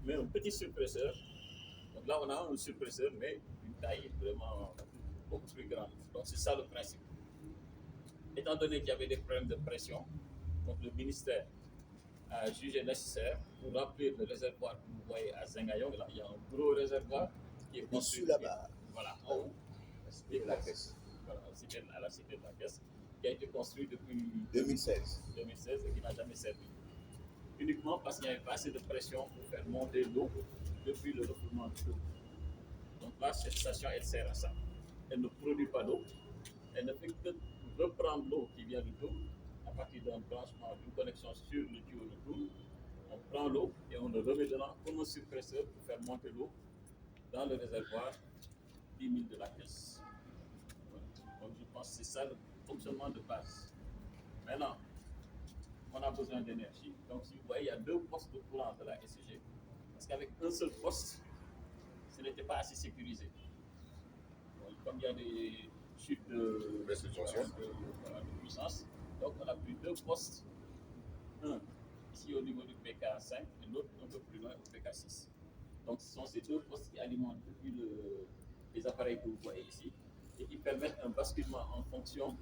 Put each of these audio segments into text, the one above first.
met un petit suppresseur. Donc là, on a un suppresseur, mais une taille vraiment beaucoup plus grande. Donc c'est ça le principe. Étant donné qu'il y avait des problèmes de pression, donc le ministère a jugé nécessaire pour remplir le réservoir que vous voyez à Zengayong. Là, il y a un gros réservoir qui est construit là-bas. Voilà, en haut. Et la caisse. Voilà, à la cité de la caisse, qui a été construit depuis 2016 et qui n'a jamais servi. Uniquement parce qu'il n'y avait pas assez de pression pour faire monter l'eau depuis le refoulement de l'eau. Donc là, cette station, elle sert à ça. Elle ne produit pas d'eau. Elle ne fait que reprendre l'eau qui vient du Tour à partir d'un branchement, d'une connexion sur le tuyau de Tour. On prend l'eau et on le remet dedans comme un suppresseur pour faire monter l'eau dans le réservoir 10 000 de la caisse. Donc je pense que c'est ça le fonctionnement de base. Maintenant, on a besoin d'énergie. Donc si vous voyez, il y a 2 postes de courant de la SCG. Parce qu'avec un seul poste, ce n'était pas assez sécurisé. Donc, comme il y a des chutes de puissance, donc on a pris 2 postes. Un ici au niveau du PK5 et l'autre un peu plus loin au PK6. Donc ce sont ces 2 postes qui alimentent depuis les appareils que vous voyez ici et qui permettent un basculement en fonction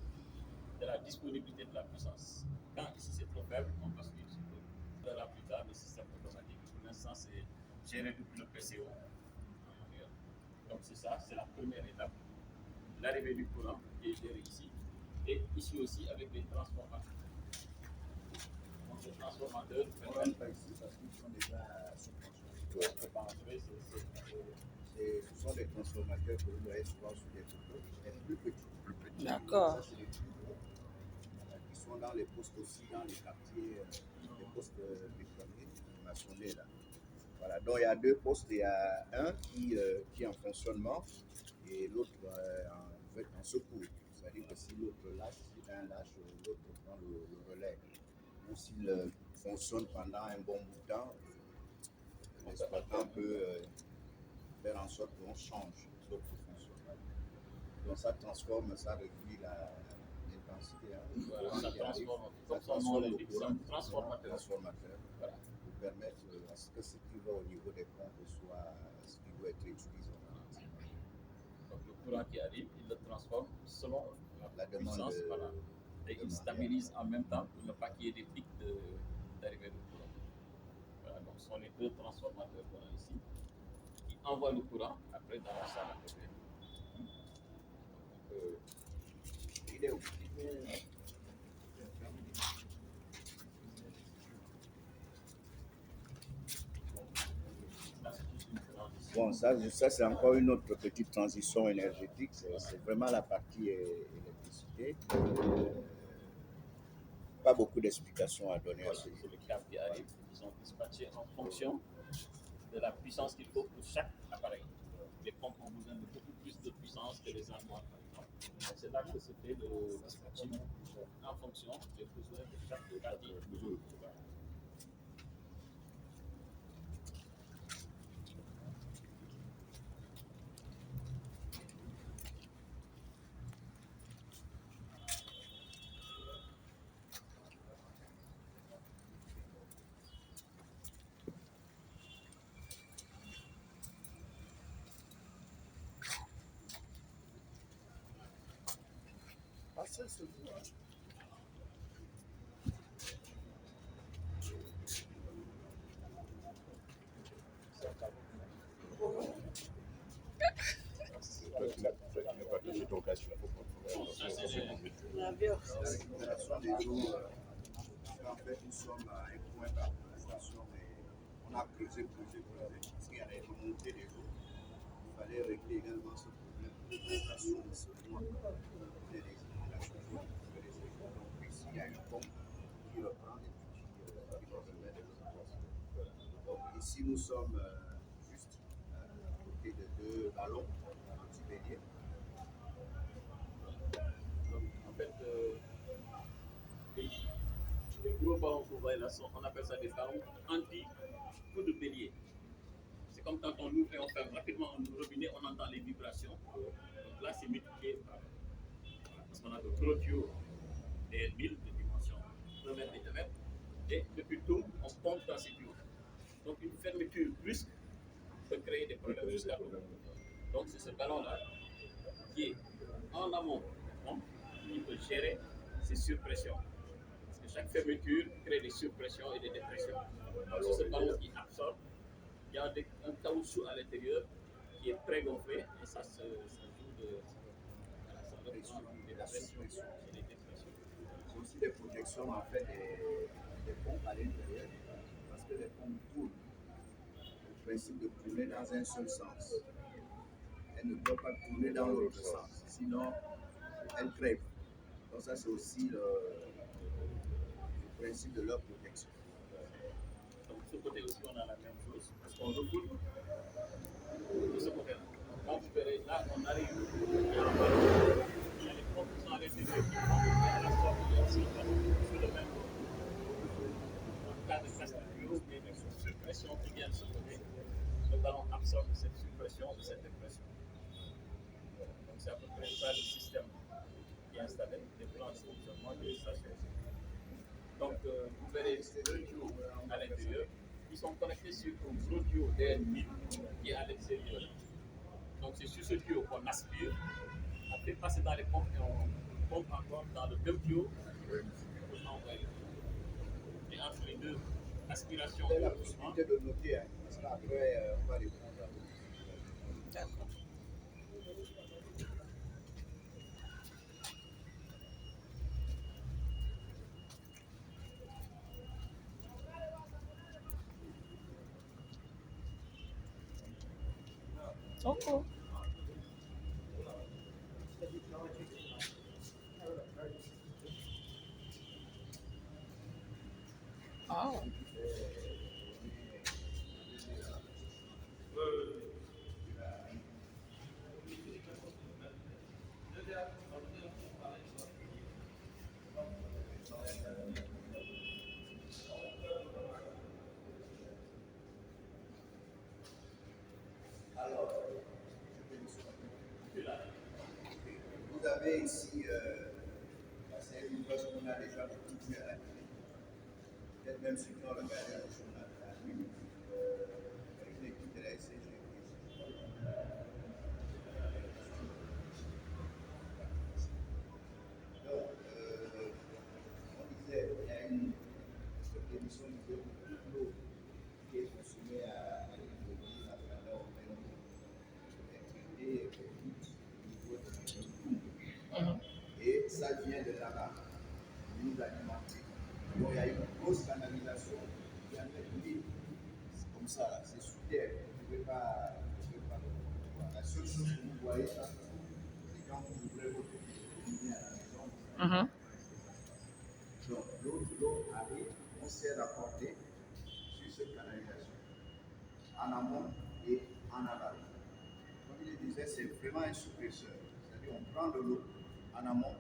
de la disponibilité de la puissance. Quand ici c'est trop faible, on bascule sur l'autre. On verra plus tard le système automatique. Pour l'instant, c'est géré depuis le PCO. Donc c'est ça, c'est la première étape. L'arrivée du courant qui est géré ici. Et ici aussi avec les transformateurs. Donc les transformateurs permettent pas ici parce qu'ils sont déjà subventionnés. Ce sont des transformateurs que vous voyez souvent sur les photos, plus petits. D'accord. Ça, c'est des plus gros. Qui sont dans les postes aussi, dans les quartiers, les postes bétonnés, maçonnés là. Voilà, donc il y a 2 postes, il y a un qui est en fonctionnement et l'autre en secours. C'est-à-dire que si l'autre lâche, si un lâche, l'autre prend le relais. Ou s'il fonctionne pendant un bon bout de temps, l'exploitant peut faire en sorte qu'on change l'autre fonctionnement. Donc ça transforme, ça réduit l'intensité. Voilà, ça transforme le courant, transformateur. Voilà, pour permettre à ce que ce qui va au niveau des pompes soit ce qui doit être utilisé. Donc le courant qui arrive, il le transforme selon la puissance. demande. Voilà. Et il stabilise en même temps pour ne pas qu'il y ait des pics d'arrivée de courant. Voilà, donc ce sont les 2 transformateurs qu'on a ici qui envoient le courant après dans la salle à côté. Il est où? Bon, ça c'est encore une autre petite transition énergétique. C'est vraiment la partie électricité. Pas beaucoup d'explications à donner. Voilà, c'est le câble qui arrive. Ils sont dispatchés en fonction de la puissance qu'il faut pour chaque appareil. Les pompes ont besoin de beaucoup plus de puissance que les armoires, par exemple. C'est là que se fait le dispatching en fonction des besoins de chaque partie. En fait, nous sommes à un point bas. On a creusé parce qu'il y avait une montée des eaux. Il fallait régler également ce problème de prestation de ce mois. Donc ici, il y a une pompe qui reprend et puis qui permet de l'évacuation. Donc ici, nous sommes juste à côté de 2 ballons anti-béliers. Donc, en fait, les gros ballons que vous voyez là, on appelle ça des ballons anti-coup de bélier. C'est comme quand on ouvre et on ferme rapidement un robinet, on entend les vibrations. Donc là, c'est multiplié par. Parce qu'on a de gros tuyaux DL1000 de dimension 1 mètre et 2 mètres. Et depuis tout, on pompe dans ces tuyaux. Donc une fermeture brusque peut créer des problèmes jusqu'à l'eau. Donc c'est ce ballon-là qui est en amont qui peut gérer ces surpressions. Parce que chaque fermeture crée des surpressions et des dépressions. Donc c'est ce ballon qui absorbe. Il y a un caoutchouc à l'intérieur qui est pré-gonflé et ça joue de. Voilà, ça reprend des pressions et des dépressions. C'est aussi des projections en fait des pompes à l'intérieur parce que les pompes tournent. Le principe de tourner dans un seul sens. Elles ne peuvent pas tourner dans l'autre sens, sinon elles crèvent. Donc ça c'est aussi le principe de leur protection. Donc de ce côté aussi on a la même chose parce qu'on recoule de ce côté-là. Quand vous verrez là on arrive, il y a un ballon, il y a les pompes qui sont à l'intérieur qui vont faire la sortie sur le même en cas de casse-tuyau, mais des surpressions qui viennent se lever, le ballon absorbe cette surpression ou cette dépression. Donc c'est à peu près ça le système qui est installé, des plans de fonctionnement de stations. Donc vous verrez deux tuyaux à l'intérieur qui sont connectés sur un gros tuyau DN1000 qui est à l'extérieur. Donc c'est sur ce tuyau qu'on aspire, après passer dans les pompes et on pompe encore dans le même tuyau pour envoyer. Et entre les deux aspirations C'est la possibilité de noter, hein, parce qu'après on va répondre à vous. D'accord. Okay. Oh. Alors, vous avez ici, c'est une chose qu'on a déjà beaucoup vu à la télé. Peut-être même ceux qui ont regardé le journal la nuit, avec l'équipe de la SCG. Donc, on disait, il y a une émission qui disait que toute l'eau qui est consommée à l'hydrologie, à travers le même est traitée au niveau de et ça vient de là-bas, nous alimenter. Donc il y a une grosse canalisation qui est en train de couler. C'est comme ça, là, c'est sous terre. Vous ne pouvez pas. La seule chose que vous voyez, là, c'est quand vous ouvrez votre robinet à la maison. Donc l'eau arrive, on s'est raccordé sur cette canalisation, en amont et en aval. Comme il le disait, c'est vraiment un suppresseur. C'est-à-dire on prend de l'eau en amont,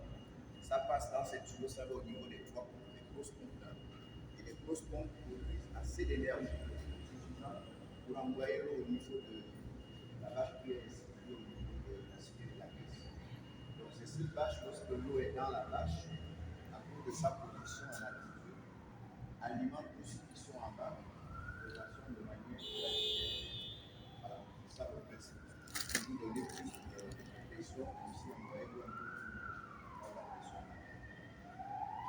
ça passe dans cette tuyau, ça va au niveau des trois pompes, des grosses pompes là. Et les grosses pompes produisent assez d'énergie suffisante pour envoyer l'eau au niveau de la vache qui est située au niveau de la cité de la caisse. Donc c'est cette vache, lorsque l'eau est dans la vache, à cause de sa position en altitude, alimente tous ceux qui sont en bas de façon de manière voilà, c'est ça le principe. Si vous donnez plus de pression, aussi envoyer l'eau un peu plus dans la pression.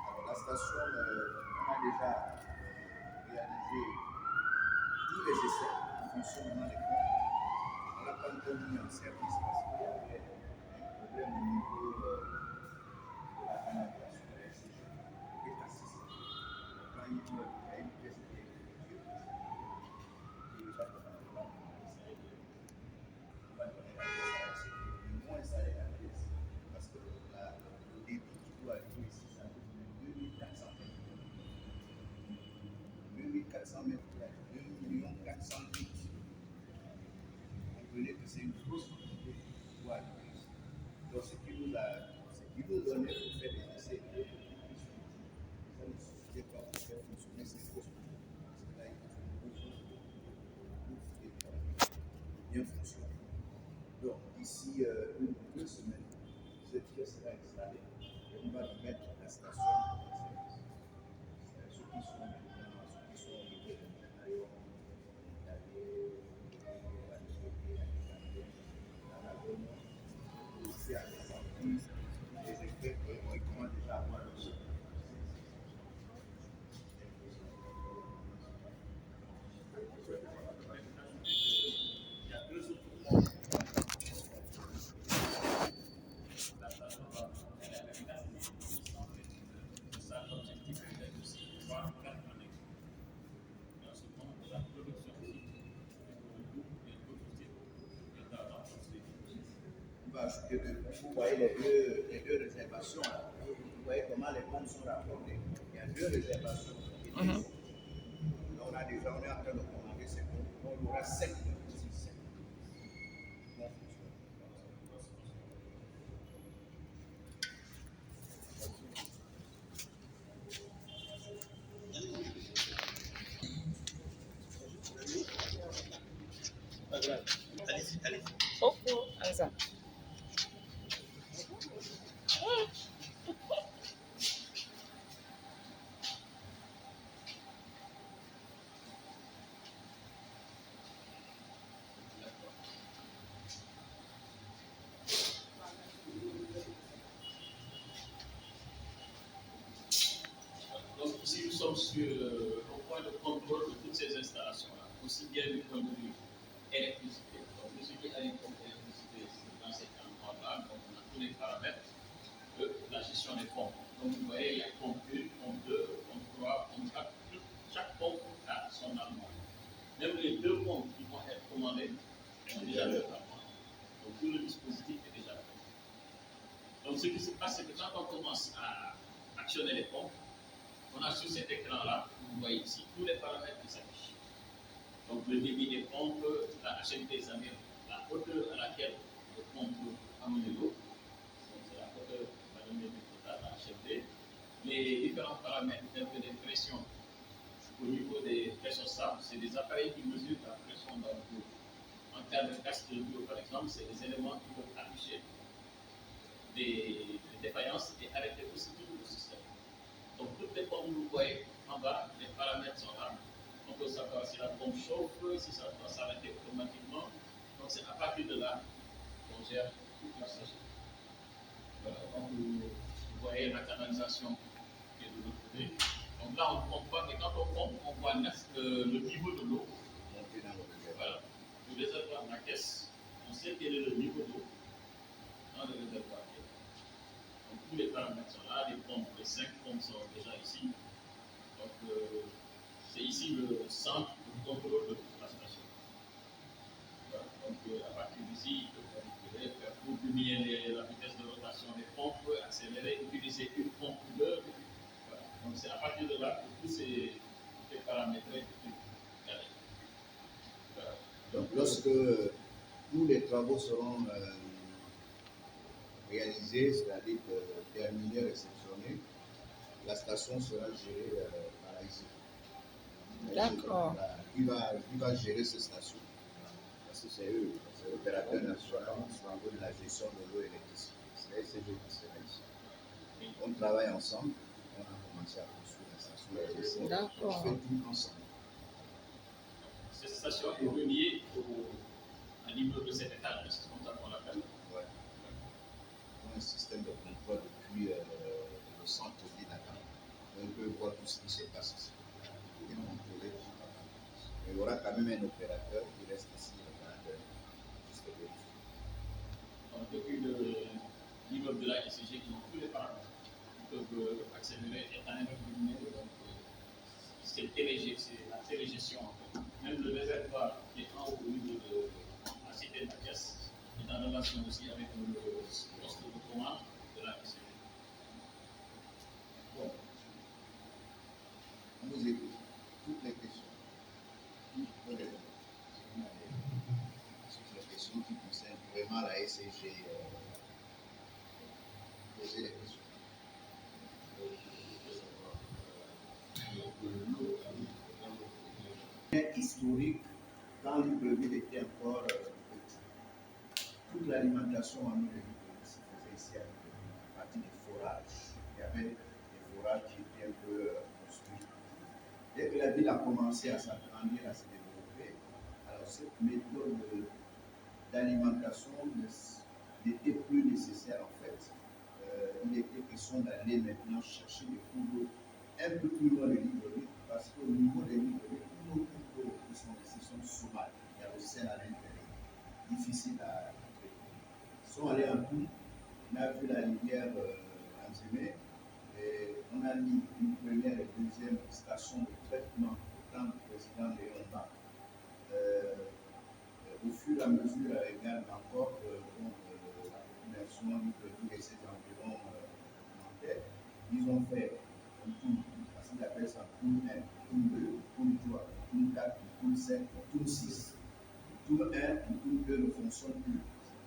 Alors la station, on a déjà réalisé tous les essais en fonctionnement des pompes. On l'a pas encore mis en service parce qu'il y avait un problème au niveau de la canalisation de la SCG qui est assez sévère. Quand il y a une pièce qui est défectueuse, il va donner la pièce à la SCG. Le moins ça est la pièce parce que le débit qui doit arriver ici, ça veut dire 2400 mètres. 2400 mètres, 2 400 000 litres. Vous comprenez que c'est une grosse quantité pour arriver ici. Donc ce qui nous donnait pour faire des essais, ça ne suffisait pas pour faire fonctionner ces grosses quantités. Parce que là, il faut une grosse pour bien fonctionner. Donc d'ici 1 ou 2 semaines, cette pièce sera installée et on va mettre la station en service. Ceux qui sont maintenant, ceux qui sont au niveau de l'intérieur, va ajouter vous voyez les deux réservations. Là. Vous voyez comment les pompes sont rapportées. Il y a deux réservations. Mhm. On est en train de commander ces pompes. On aura 7 ici. Allez-y. Ok, Anza. Donc ici, nous sommes sur le point de contrôle de toutes ces installations-là, aussi bien du point de vue électricité. Donc, tout ce qui est électricité, c'est dans cet endroit-là, donc on a tous les paramètres de la gestion des pompes. Donc, vous voyez, il y a pompe 1, pompe 2, pompe 3, pompe 4. Chaque pompe a son allemand. Même les deux pompes qui vont être commandées ont déjà leur allemand. Donc, tout le dispositif est déjà prêt. Donc, ce qui se passe, c'est que quand on commence à actionner les pompes, on a sur cet écran-là, vous voyez ici, tous les paramètres qui s'affichent. Donc le débit des pompes, la HMT, c'est-à-dire la hauteur à laquelle les pompes amener l'eau, donc c'est la hauteur qui va donner le total, la HMT. Les différents paramètres tels que les pressions, au niveau des pressions stables, c'est des appareils qui mesurent la pression dans l'eau. En termes de casse de l'eau, par exemple, c'est des éléments qui peuvent afficher des défaillances et arrêter aussi tout le système. Donc, toutes les pompes, vous voyez en bas, les paramètres sont là. On peut savoir si la pompe chauffe, si ça doit s'arrêter automatiquement. Donc, c'est à partir de là qu'on gère toute la station. Voilà. Donc, vous voyez la canalisation qui est de l'autre côté. Donc là, on ne pompe pas, mais quand on pompe, on voit le niveau de l'eau. Voilà. Le réservoir de la caisse, on sait quel est le niveau d'eau dans le réservoir. Donc, tous les paramètres sont là, les pompes, les 5 pompes sont déjà ici. Donc, c'est ici le centre de contrôle de toute la station. Voilà. Donc, à partir d'ici, vous pouvez faire pour diminuer la vitesse de rotation des pompes, accélérer, utiliser une pompe ou deux. Voilà. Donc, c'est à partir de là que tous ces paramètres sont carrés. Voilà. Donc, lorsque tous les travaux seront réalisés, c'est-à-dire terminés, réceptionnés, la station sera gérée par l'AIC. D'accord. Qui va gérer ces stations? Parce que c'est eux, c'est l'opérateur national au niveau de la gestion de l'eau et l'électricité. C'est la SCG qui sera ici. On travaille ensemble, on a commencé à construire la station. D'accord. On fait tout ensemble. Cette station est reliée à l'immeuble de cet étage, c'est comme ça qu'on l'appelle. Ouais. On a un système de contrôle depuis le centre-ville Dakar. On peut voir tout ce qui se passe ici. Et contrôler tout. Mais il y aura quand même un opérateur qui reste ici, l'opérateur, juste vérifier. Donc, depuis l'immeuble de la SCG, ils ont tous les paramètres. Ils peuvent accélérer, éteindre, diminuer. Donc, c'est la télégestion en fait. Même le réservoir qui est en haut au niveau de la cité de la caisse est en relation aussi avec le poste de commande de la SCG. Bon. On vous écoute. Toutes les questions. Toutes les questions qui concernent vraiment la SCG. Posez les questions. Historique, quand Libreville était encore petit, toute l'alimentation en eau de Libreville se faisait ici à partir des forages. Il y avait des forages qui étaient un peu construits. Dès que la ville a commencé à s'agrandir, à se développer, alors cette méthode d'alimentation n'était plus nécessaire en fait. Il était question d'aller maintenant chercher des cours d'eau un peu plus loin de Libreville, parce qu'au niveau de Libreville, tous nos cours d'eau qui sont ici sont sauvages. Il y a le sel à l'intérieur, difficile à traiter. Ils sont allés en tout, on a vu la rivière Anzimé, et on a mis une première et deuxième station de traitement au temps du président Léon Bach. Au fur et à mesure, également encore, la l'addition libre et ses environs alimentaires, ils ont fait un tour, parce qu'ils appellent ça tour 1, tour 2, tour 3, tour 4, tour 7, tour 6. Tour 1 et tour 2 ne fonctionnent plus.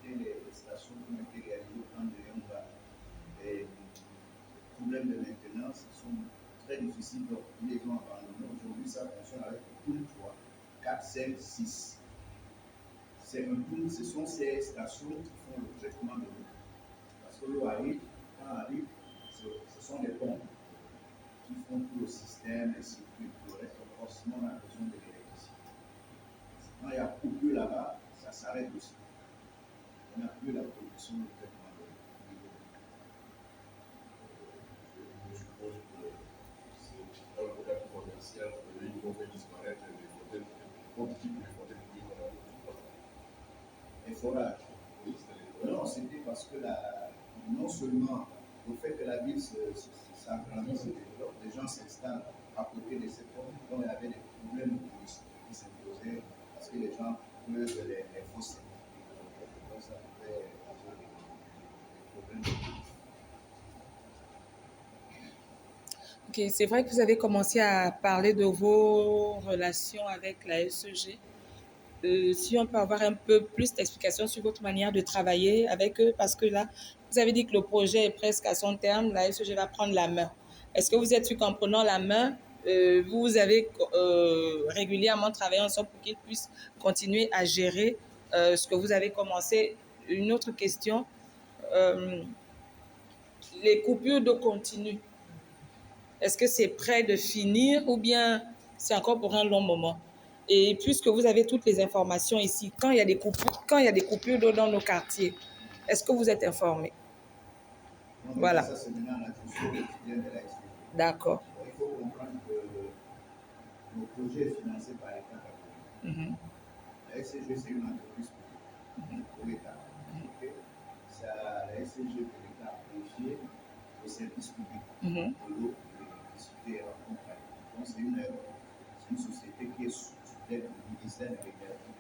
C'était les stations qui ont été réalisées au temps de Yonga. Les problèmes de maintenance sont très difficiles, donc ils les ont abandonnés. Aujourd'hui, ça fonctionne avec tour 3, 4, 5, 6. Ce sont ces stations qui font le traitement de l'eau. Parce que l'eau arrive, quand elle arrive, ce sont des pompes qui font tout le système, les circuits, le reste, forcément, on a besoin de l'électricité. Quand il y a coupure là-bas, ça s'arrête aussi. On n'a plus la production de traitement de l'eau. Je suppose que c'est dans le cadre commercial, ils vont faire disparaître les fontaines, les fontaines Les forages. Oui, c'était les forages. Non, c'était parce que non seulement le fait que la ville s'agrandit, se développe, les gens s'installent à côté de ces pompes, donc il y avait des problèmes qui s'imposaient parce que les gens creusent les fossés. Donc ça pouvait avoir des problèmes. Ok, c'est vrai que vous avez commencé à parler de vos relations avec la SEG. Si on peut avoir un peu plus d'explications sur votre manière de travailler avec eux, parce que là, vous avez dit que le projet est presque à son terme, la SEG va prendre la main. Est-ce que vous êtes sûr qu'en prenant la main, vous avez régulièrement travaillé ensemble pour qu'ils puissent continuer à gérer ce que vous avez commencé? Une autre question, les coupures d'eau continues, est-ce que c'est prêt de finir ou bien c'est encore pour un long moment? Et puisque vous avez toutes les informations ici, quand il y a des coupures d'eau dans nos quartiers, est-ce que vous êtes informés? Donc, Voilà. ça, c'est maintenant la gestion quotidienne de la SEG. D'accord. Il faut comprendre que le projet est financé par l'État camerounais. La SCG, c'est une entreprise pour l'État. Okay? La SCG que l'État a confié au service public de l'eau, de l'électricité et la compagnie. Donc, c'est une société qui est sous tutelle du ministère de l'Énergie.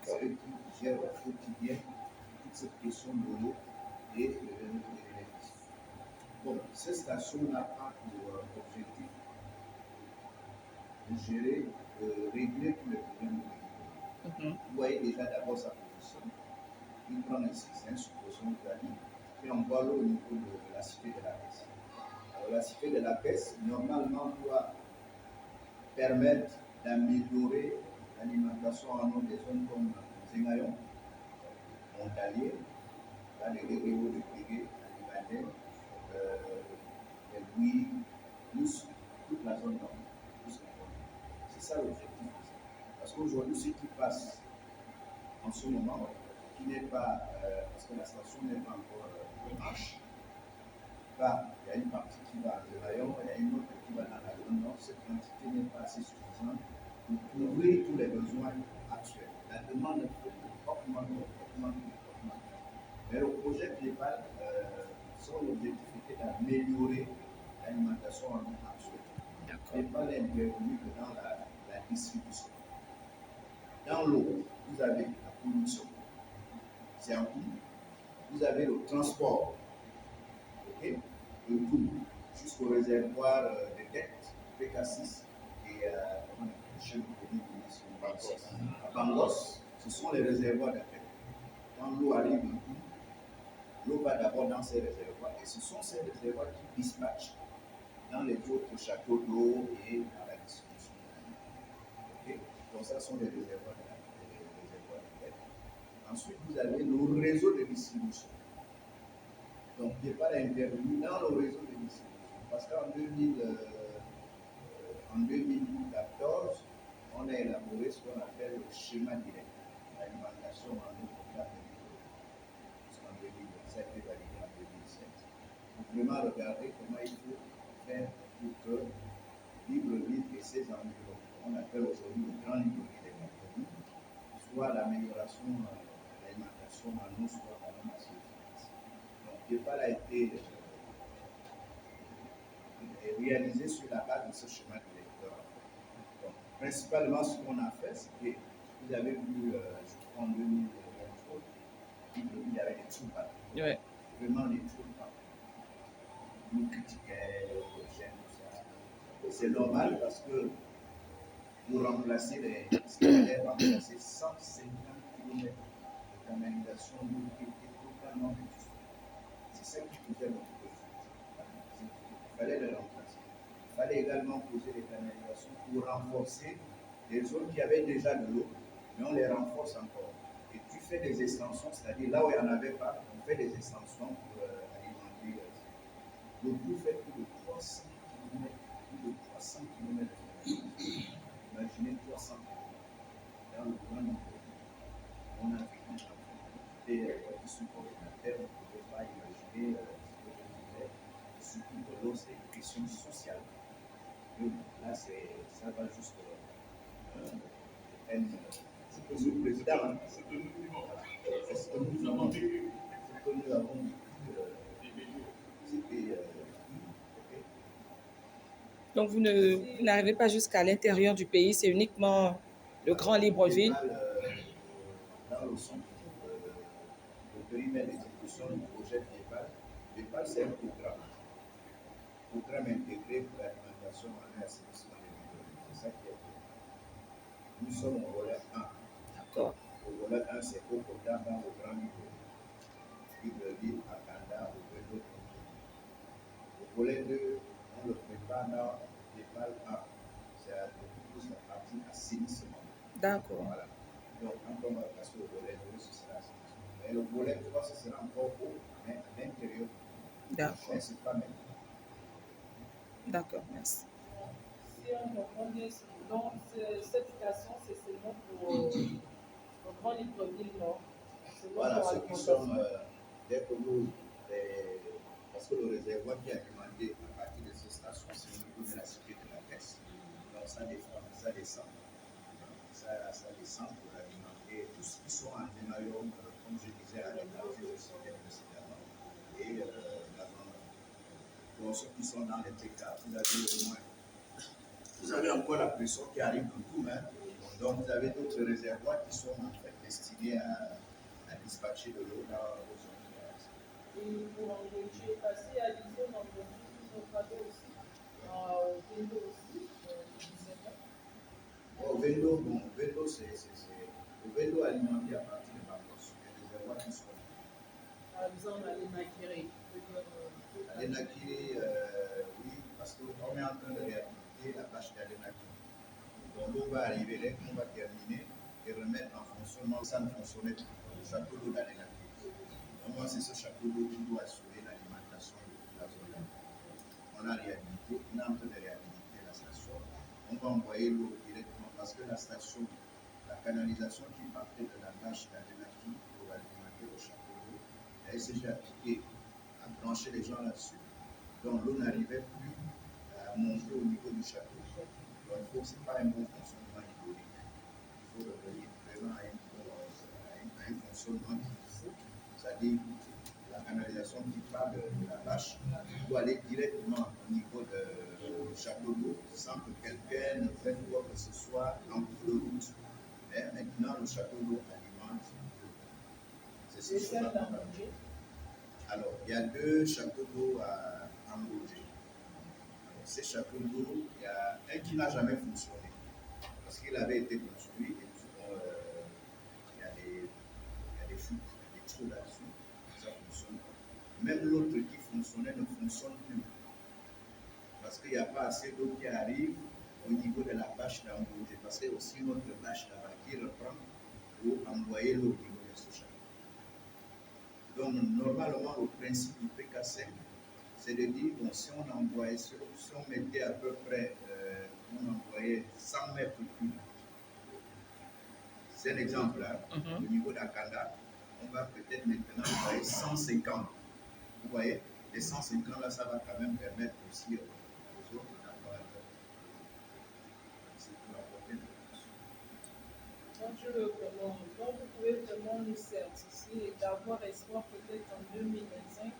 C'est eux qui gèrent au quotidien toute cette question de l'eau et de l'électricité. Bon, cette station n'a pas pour objectif de gérer, de régler tous les problèmes de l'eau. Vous voyez déjà d'abord sa position. Il prend un supposition d'Italie et on voit l'eau au niveau de la cité de la Caisse. Alors, la cité de la Caisse, normalement, doit permettre d'améliorer l'alimentation en eau des zones comme Zénayon, Montalier, là, les Révéaux de Pégué, Alibanet, les Louis, plus toute la zone nord. C'est ça l'objectif. Parce qu'aujourd'hui, ce qui passe en ce moment, qui n'est pas, parce que la station n'est pas encore en marche, il y a une partie qui va à Zénayon, il y a une autre qui va dans la zone nord. Cette quantité n'est pas assez suffisante pour couvrir tous les besoins actuels. La demande peut augmenter. Mais le projet PayPal, son objectif était d'améliorer l'alimentation en eau actuelle. PayPal est intervenu que dans la distribution. Dans l'eau, vous avez la production, c'est un coût. Vous avez le transport, okay? Le coût jusqu'au réservoir de tête, PK6 et à Bangos, ce sont les réservoirs de tête. Quand l'eau arrive, l'eau va d'abord dans ces réservoirs et ce sont ces réservoirs qui dispatchent dans les autres châteaux d'eau et dans la distribution. Okay? Donc ça sont les réservoirs de tête. Ensuite, vous avez le réseau de distribution. Donc, PayPal a intervenu dans le réseau de distribution. Parce qu'en 2014, on a élaboré ce qu'on appelle le schéma direct, l'alimentation en eau potable jusqu'en 2020. Ça a été validé en 2007. Donc, vraiment regarder comment il faut faire pour que Libreville et ses environs, on appelle aujourd'hui le grand Libreville des Cameroun, soit l'amélioration de l'alimentation en eau, soit en eau assez efficace. Donc, PayPal a été réalisé sur la base de ce schéma directeur. Donc, principalement, ce qu'on a fait, c'est que vous avez vu, je crois en 2023, il il y avait des trous partout. Ouais. Vraiment des trous partout. Nous critiquaient les chaînes, tout ça. Et c'est normal parce que pour remplacer ce qu'il fallait remplacer 150 km de canalisation d'eau qui était totalement vétuste. C'est ça qui faisait notre déficit. Il fallait le remplacer. Il fallait également poser des canalisations pour renforcer les zones qui avaient déjà de l'eau, mais on les renforce encore. Et tu fais des extensions, c'est-à-dire là où il n'y en avait pas, on fait des extensions pour alimenter. Donc vous faites plus de 300 km, plus de 300 km. Imaginez 300 km dans le grand nombre. On a fait des supplémentaires, on ne pouvait pas imaginer ce que je disais. Surtout que l'eau, c'est une question sociale. Donc, là, ça va juste c'est le président. Hein. C'est que nous vivons. C'est ce que nous avons vécu. C'est ce que nous avons vécu. C'était. Okay. Donc, vous n'arrivez pas jusqu'à l'intérieur du pays, c'est uniquement le Grand Libreville. Dans le centre, le périmètre d'exécution du projet NEPAL, NEPAL, c'est un programme intégré pour l'alimentation en assainissement des Libreville. C'est ça qui est. Nous sommes au volet 1. D'accord. Au volet 1, c'est au Koda dans le Grand Libreville, à Kanda, au Vélo. Au volet 2, on le prépare dans NEPAL 1. C'est plus la partie assainissement. D'accord. Voilà. Donc, quand on va passer au volet 2, ce sera assainissement. Et le volet 3, ce sera encore haut, mais à l'intérieur. D'accord. Mais ce n'est pas maintenant. D'accord, merci. Si on comprend bien, donc cette station, c'est seulement pour le Grand Libreville Nord. Voilà, ceux qui sont, dès que nous, parce que le réservoir qui est alimenté à partir de ces stations, c'est au niveau de la cité de la Grèce. Donc ça descend. Ça descend pour alimenter tous ceux qui sont en Génayum, comme je disais, à l'énergie précédemment, et la zone. Pour ceux qui sont dans les TK, vous avez encore la pression qui arrive de tout, hein. Donc vous avez d'autres réservoirs qui sont en fait destinés à dispatcher de l'eau dans les zones. Et pour engager, parce qu'il y a des zones en qui sont frappées aussi, Vendo aussi, Au Vendo, bon, Vendo, c'est le Vendo alimenté à partir de Bambos. Il y a des réservoirs qui sont. par exemple, à l'Énaquiré. À l'Énaquiré, oui, parce qu'on est en train de réhabiliter la bâche d'Alénaquiré. Donc l'eau va arriver là, on va terminer et remettre en fonctionnement. Ça ne fonctionnait plus. Le château d'eau d'Alénaquiré. Donc moi, c'est ce château d'eau qui doit assurer l'alimentation de la zone. On a réhabilité, on est en train de réhabiliter la station. On va envoyer l'eau directement parce que la station, la canalisation qui partait de la bâche d'Alénaquiré pour alimenter le château d'eau, la SCG a appliqué à brancher les gens là-dessus. Donc l'eau n'arrivait plus à monter au niveau du château. Donc ce n'est pas un bon fonctionnement hydraulique. Il faut revenir vraiment à un fonctionnement qu'il faut. C'est-à-dire la canalisation qui part de la bâche doit aller directement au niveau du château d'eau sans que quelqu'un ne fasse quoi que ce soit en cours de route. Mais maintenant, le château d'eau alimente. C'est ce qu'on appelle. Alors, il y a 2 châteaux d'eau à Ambogé. Ces châteaux d'eau, il y a un qui n'a jamais fonctionné parce qu'il avait été construit et il y a des fuites, des trous là-dessus, ça fonctionne pas. Même l'autre qui fonctionnait ne fonctionne plus parce qu'il n'y a pas assez d'eau qui arrive au niveau de la bâche d'Ambogé parce qu'il y a aussi une autre bâche là-bas qui reprend pour envoyer l'eau au niveau de ce château. Donc, normalement, le principe du PK5, c'est de dire, bon, si on mettait à peu près, on envoyait 100 mètres cubes, c'est un exemple, hein, au niveau d'Akanda, on va peut-être maintenant envoyer 150. Vous voyez, les 150 là, ça va quand même permettre aussi aux autres d'avoir. C'est pour apporter de Donc, vous pouvez vraiment nous certifier et d'avoir espoir peut-être en 2025.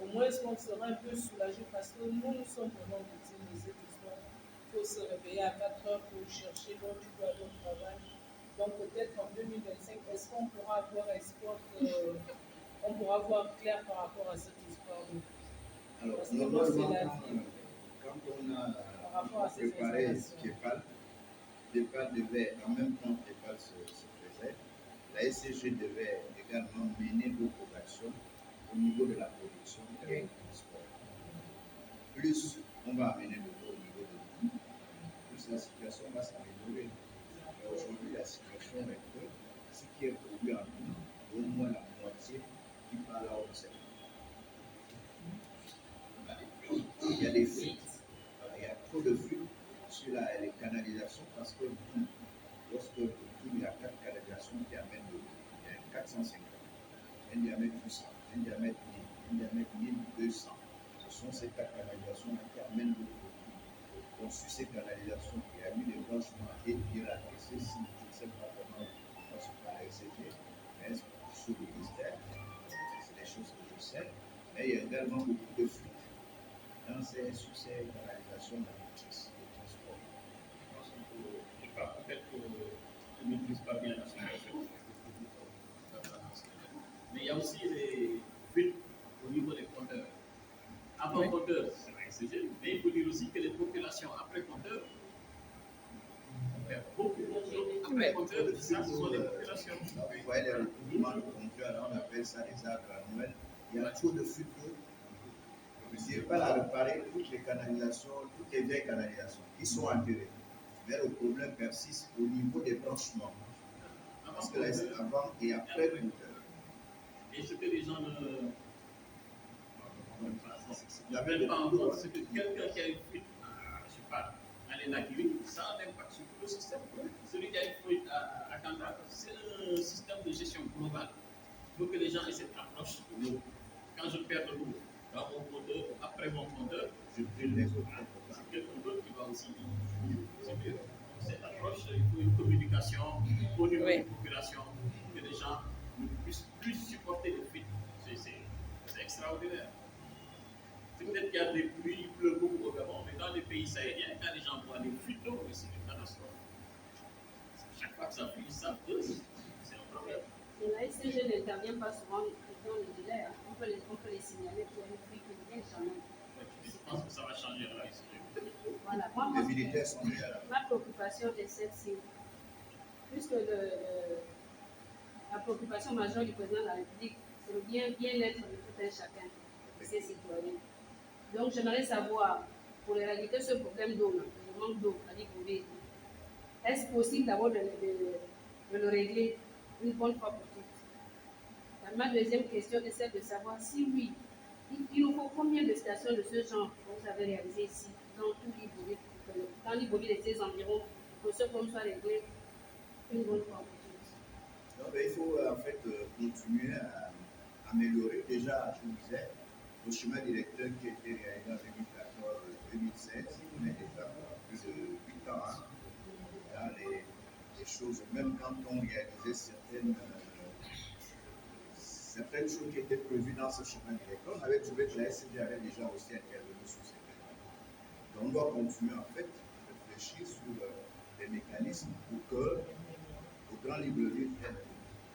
Au moins, on sera un peu soulagé parce que nous sommes vraiment victimes de cette histoire. Il faut se réveiller à 4 heures pour chercher, donc tu dois aller au travail. Donc, peut-être en 2025, est-ce qu'on pourra avoir espoir qu'on pourra voir clair par rapport à cette histoire d'eau? Alors, Parce que l'eau, c'est normalement, la vie. quand on a Par rapport à ces préparé installations. TEPAL devait, en même temps que TEPAL se faisait, la SCG devait également mener d'autres actions au niveau de la production et du transport. Plus on va amener de l'eau au niveau de l'eau, plus la situation va s'améliorer. Et aujourd'hui, la situation est que ce qui est produit en eau, au moins la moitié qui part là où c'est. Il y a des fuites, il y a trop de fuites sur les canalisations parce que lorsque il y a 4 canalisations qui amènent de l'eau, il y a 450, un diamètre 800, un diamètre 1000, un diamètre 1200. Ce sont ces 4 canalisations qui amènent de l'eau. Donc sur ces canalisations, il y a eu des branchements et piratés. Je ne sais pas comment on se parle à SCG, mais sous le ministère, c'est des choses que je sais. Mais il y a également beaucoup de fuites sur ces canalisations de transport. Je pense qu'il faut, je sais pas, peut-être qu'on ne maîtrise pas bien la situation. Mais il y a aussi les fuites au niveau des compteurs. Avant Oui. compteur, c'est la SCG, mais il faut dire aussi que les populations après compteur, on perd beaucoup d'eau. Après compteur, ça, ce sont les populations. Vous voyez les recouvrements de compteurs, on appelle ça les arbres annuels. Il y a trop de fuites d'eau. Vous n'avez pas à réparer toutes les canalisations, toutes les vieilles canalisations qui sont enterrées. Mais le problème persiste au niveau des branchements. Parce que là, c'est avant et après compteur. Et ce que les gens ne mettent pas en compte, c'est que quelqu'un qui a une fuite, je ne sais pas, à l'Enakiri, ça a un impact sur tout le système. Celui qui a une fuite à Kanda, c'est un système de gestion globale. Il faut que les gens aient cette approche de l'eau. Quand je perds de l'eau dans mon compteur, après mon compteur, je brûle les eaux. C'est quelqu'un d'autre qui va aussi c'est mieux. Donc, cette approche, il faut une communication au niveau Oui. des populations pour que les gens ne puissent plus supporter les fuites. C'est extraordinaire. C'est peut-être qu'il y a des pluies, il pleut beaucoup au Gabon, mais dans les pays sahéliens, quand les gens voient des fuites d'eau, c'est une catastrophe. Chaque fois que ça fuit, ça pleut, c'est un problème. Et la SCG n'intervient pas souvent dans le délai. Hein. On peut les signaler qu'il y a une fuite qui vient jamais. Je pense que ça va changer là. Voilà. Moi, Les militaires sont déjà là. ma préoccupation est celle-ci. Puisque la préoccupation majeure du président de la République, c'est le bien-être de tout un chacun, de ses citoyens. Donc, j'aimerais savoir, pour éradiquer ce problème d'eau, le manque d'eau à Libreville, est-ce possible d'abord de le régler une bonne fois pour toutes? Ma deuxième question est celle de savoir si oui, il nous faut combien de stations de ce genre que vous avez réalisées ici, dans tout Libreville, dans Libreville et ses environs, pour que ce problème soit réglé une bonne fois pour toutes. Donc, il faut en fait continuer à améliorer. Déjà, je vous disais, le schéma directeur qui a été réalisé en 2014-2016, il est déjà plus de 8 ans. Hein. Là, les choses, même quand on réalisait certaines choses qui étaient prévues dans ce schéma directeur, on avait trouvé que la SCG avait déjà aussi intervenu sur ces thèmes. Donc, on doit continuer en fait à réfléchir sur les mécanismes pour que le Grand Libreville aide.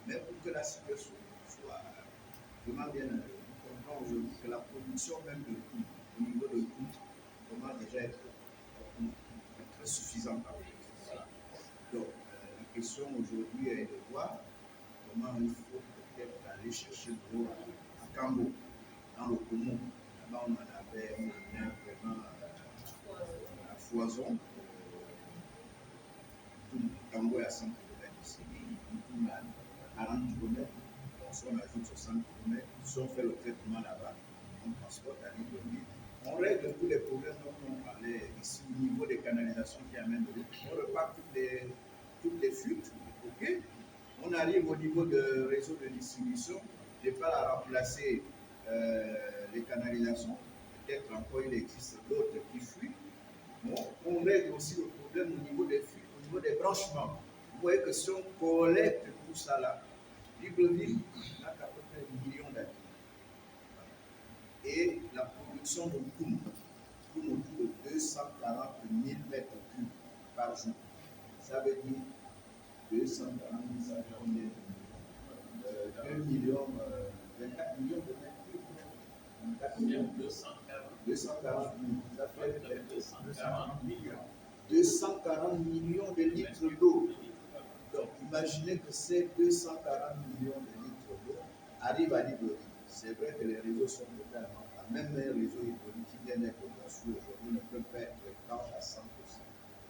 Mais pour que la situation soit vraiment bien analysée, on comprend aujourd'hui que la production même de coûts, au niveau de coûts, commence déjà à être très suffisante. Donc, la question aujourd'hui est de voir comment il faut peut-être aller chercher de l'eau à Cambo, dans le Congo. Là-bas, on en avait vraiment à foison. Tout Cambo est à 100 km ici, tout à 40 km. Donc, si on ajoute 60 km, si on fait le traitement là-bas, on transporte à Libreville. On règle tous les problèmes dont on parlait ici au niveau des canalisations qui amènent de l'eau. On repart toutes les fuites. Okay? On arrive au niveau de réseau de distribution. Je n'ai pas à remplacer les canalisations. Peut-être encore il existe d'autres qui fuient. Bon, on règle aussi le problème au niveau des fuites, au niveau des branchements. Vous voyez que si on collecte tout ça là, Libreville n'a qu'à peu près 1 million d'habitants. Et la production de tourne autour de 240 000 mètres cubes par jour. Ça veut dire 240 000, ça fait combien? 2 millions, 24 millions de mètres cubes. 24 millions. 240 000. Ça fait 240 millions. 240 millions de litres d'eau. Donc, imaginez que ces 240 millions de litres d'eau arrivent à l'Ivorie. C'est vrai que les réseaux sont totalement. Même les réseaux hydrauliques qui viennent d'être construits aujourd'hui ne peuvent pas être étanches à 100%.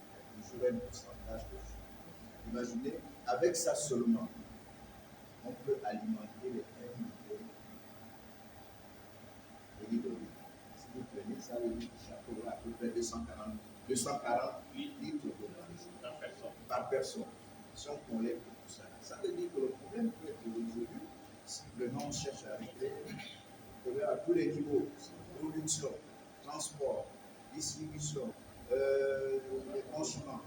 Il y a toujours un pourcentage dessus. Imaginez, avec ça seulement, on peut alimenter les 1 million de litres d'eau. Si vous prenez ça, le litre chaque eau à peu près 240 litres d'eau par personne. Si on collecte tout ça, ça veut dire que le problème peut être résolu si vraiment on cherche à régler le problème à tous les niveaux: production, transport, distribution, les branchements.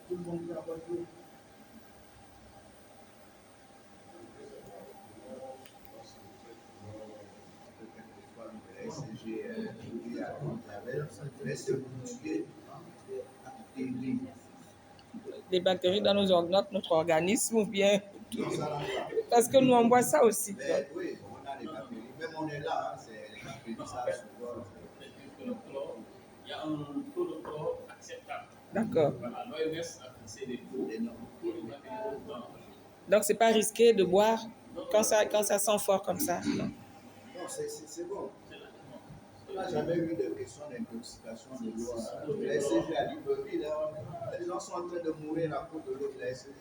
Tout le monde peut avoir de l'eau. La SCG laisse tuer Des bactéries dans notre organisme ou bien. non, ça rentre pas. Parce que nous, on boit ça aussi. Mais oui, on a des bactéries. Même on est là, hein, c'est les bactéries, ça souvent. Il y a un taux de chlore acceptable. D'accord. Voilà, l'OMS a fixé des taux Énorme. pour les bactéries dans. Donc, c'est pas risqué de boire quand ça sent fort comme ça. Non. Non, c'est bon. On n'a jamais eu de question d'intoxication de l'eau. La SCG à Libreville, les gens sont en train de mourir à cause de l'eau de la SCG.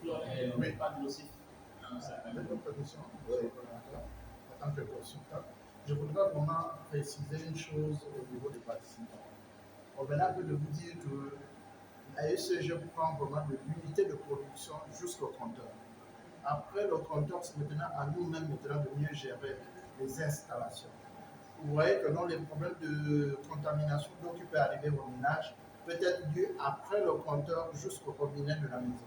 Le chlore n'est pas nocif. Avec votre permission, Oui. en tant que consultant, je voudrais vraiment préciser une chose au niveau des participants. On vient un peu de vous dire que la SCG prend vraiment de l'unité de production jusqu'au compteur. Après le compteur, c'est maintenant à nous-mêmes maintenant de mieux gérer les installations. Vous voyez que dans les problèmes de contamination d'eau qui peut arriver au ménage, peut être dû après le compteur jusqu'au robinet de la maison.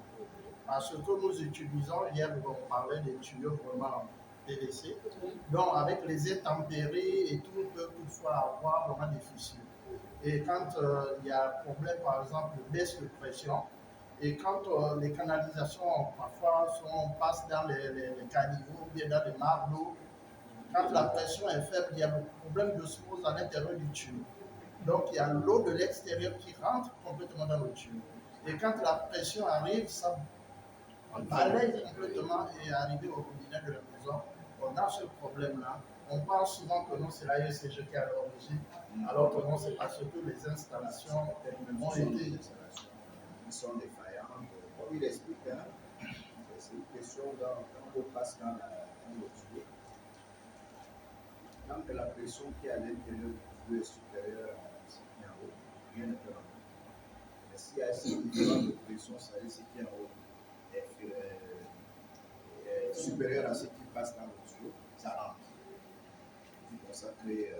Parce que nous utilisons, hier on parlait des tuyaux vraiment PVC, donc avec les intempéries et tout, on peut toutefois avoir vraiment des fissures. Et quand il y a un problème, par exemple, de baisse de pression, et quand les canalisations parfois passent dans les caniveaux ou bien dans les mares d'eau, quand la pression est faible, il y a le problème d'osmose à l'intérieur du tuyau. Donc il y a l'eau de l'extérieur qui rentre complètement dans le tuyau. Et quand la pression arrive, ça balaye complètement et arrivé au robinet de la maison, on a ce problème-là. On pense souvent que non, c'est la SCG qui est à l'origine, alors que non, c'est parce que les installations ont été. Qui sont défaillantes. Comme il explique, hein, c'est une question quand on passe dans le tuyau. Tant que la pression qui est à l'intérieur du tuyau est supérieure à ce qui est en haut, rien ne peut rentrer. Mais s'il y a assez de pression, ça veut dire ce qui est en haut est supérieur à ce qui passe dans le tuyau, ça rentre. C'est consacré.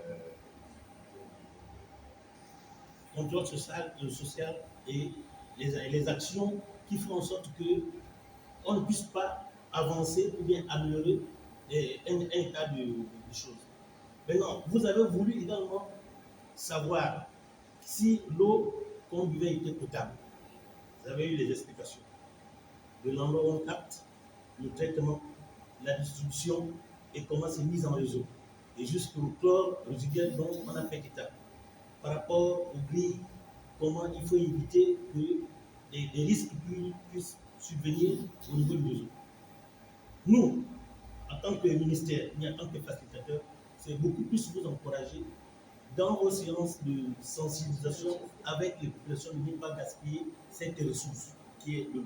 Contrôle social et les actions qui font en sorte qu'on ne puisse pas avancer ou bien améliorer un état de choses. Maintenant, vous avez voulu également savoir si l'eau qu'on buvait était potable. Vous avez eu les explications de l'endroit où on capte, le traitement, la distribution et comment c'est mis en réseau. Et jusqu'au chlore résiduel dont on a fait état. Par rapport aux grilles, comment il faut éviter que des risques puissent subvenir au niveau du réseau. Nous, en tant que ministère, ni en tant que facilitateur, c'est beaucoup plus vous encourager dans vos séances de sensibilisation avec les populations de ne pas gaspiller cette ressource qui est l'eau.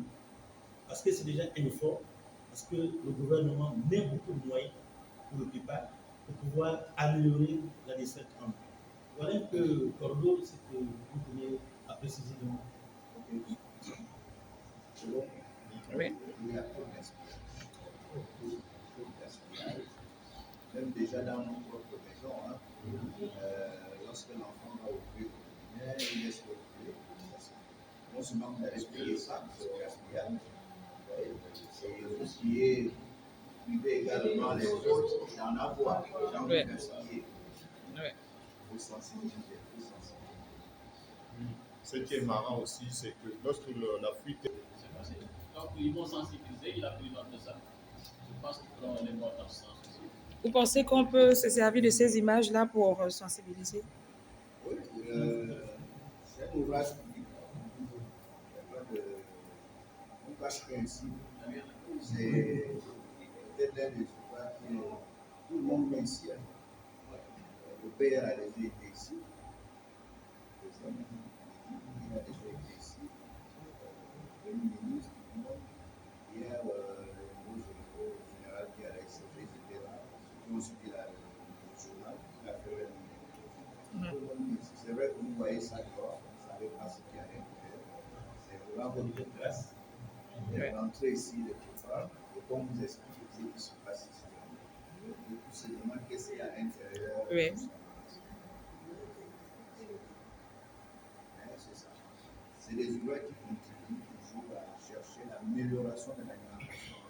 Parce que c'est déjà un effort, parce que le gouvernement met beaucoup de moyens pour le PIPA pour pouvoir améliorer la desserte en eau. Voilà un peu, Cordo, ce que vous tenez à préciser de moi. Oui. Il y a trop gaspillage. Même déjà dans nos propres maisons, hein, lorsque l'enfant va ouvrir le robinet, il laisse le couler. Non seulement vous allez payer ça, c'est le gaspillage, c'est tout ce qui est privé également, les autres, d'en avoir, d'en gaspiller. Oui. Il faut sensibiliser. Ce qui est marrant aussi, c'est que lorsque la fuite est... Donc ils vont sensibiliser, il a pris note de ça. pense qu'il faut aller voir dans ce sens aussi. Vous pensez qu'on peut se servir de ces images-là pour sensibiliser? Oui, c'est un ouvrage public. Il n'y a pas de. On ne cache rien ici. C'est peut-être l'un des ouvrages que tout le monde vient ici. Le père a déjà été ici. Le président il a déjà été ici. Le ministre, tout le monde. Hier, le nouveau général qui a la SCG, était là. Surtout aussi qu'il a le journal, il a fait c'est vrai que vous voyez ça dehors, vous ne savez pas ce qu'il y a à l'intérieur. C'est vraiment votre classe. Rentrer ici de préparer et qu'on vous explique ce qui se passe ici. Et tout simplement, qu'est-ce qu'il y a à l'intérieur. Oui. C'est ça. C'est des ouvrages qui contribuent toujours à chercher l'amélioration de l'alimentation.